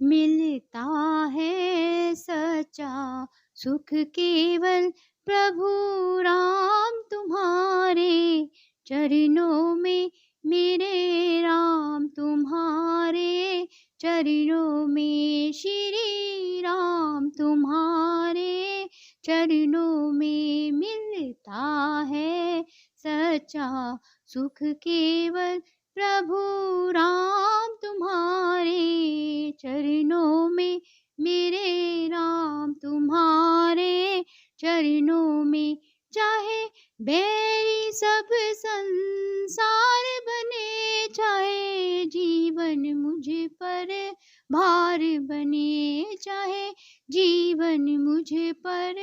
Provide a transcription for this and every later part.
मिलता है सच्चा सुख केवल प्रभु राम तुम्हारे चरणों में। मेरे राम तुम्हारे चरणों में, श्री राम तुम्हारे चरणों में मिलता है सच्चा सुख केवल प्रभु राम तुम्हारे चरणों में। मेरे राम तुम्हारे चरणों में। चाहे बैरी सब संसार बने, चाहे जीवन मुझ पर भार बने, चाहे जीवन मुझ पर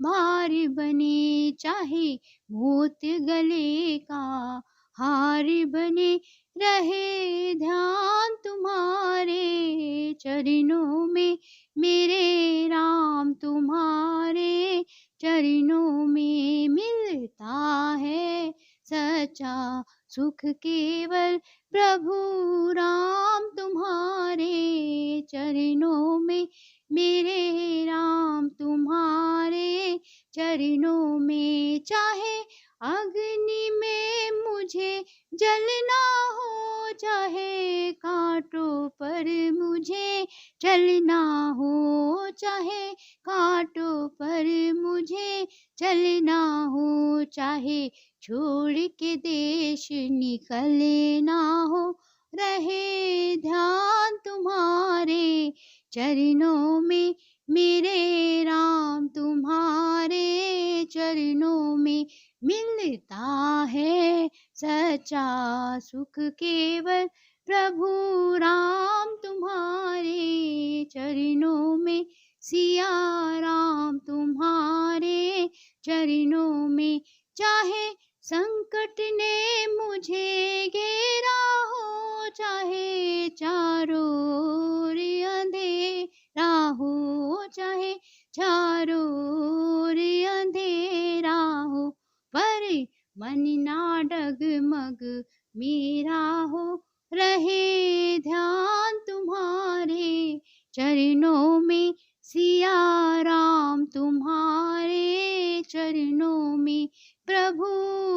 भार बने, चाहे मौत गले का हार बने, रहे ध्यान तुम्हारे चरणों में। मेरे राम तुम्हारे चरणों में मिलता है सच्चा सुख केवल प्रभु राम तुम्हारे चरणों में। मेरे राम तुम्हारे चरणों में। चाहे अग्नि में मुझे जलना हो, चाहे कांटों पर मुझे चलना हो, चाहे कांटों पर मुझे चलना हो, चाहे छोड़ के देश निकलना हो, रहे ध्यान तुम्हारे चरणों में। मेरे राम तुम्हारे चरणों में मिलता है सच्चा सुख केवल प्रभु राम तुम्हारे चरणों में। सिया राम तुम्हारे चरणों में। चाहे संकट ने मुझे घेरा हो, चाहे चारों ओर अंधेरा हो, चाहे चारों ओर अंधेरा हो, पर मन ना डगमग मेरा हो, रहे ध्यान तुम्हारे चरणों में। सिया राम तुम्हारे चरणों में, प्रभु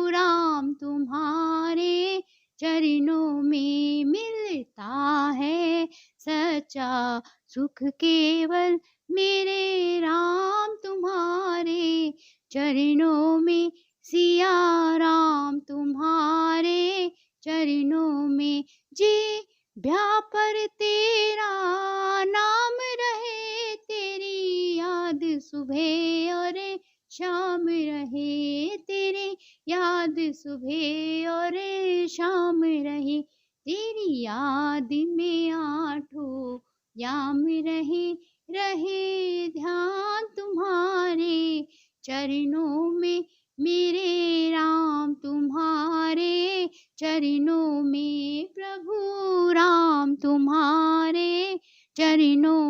राम तुम्हारे चरणों में मिलता है सच्चा सुख केवल मेरे राम तुम्हारे चरणों में। सिया राम तुम्हारे चरणों में। जी ब्याह पर तेरा नाम रहे, तेरी याद सुबह और शाम रहे, तेरी याद सुबह और शाम रहे, तेरी याद में आठों याम रहे, रहे ध्यान तुम्हारे चरणों में। मेरे राम तुम्हारे चरणों में, प्रभु राम तुम्हारे चरणों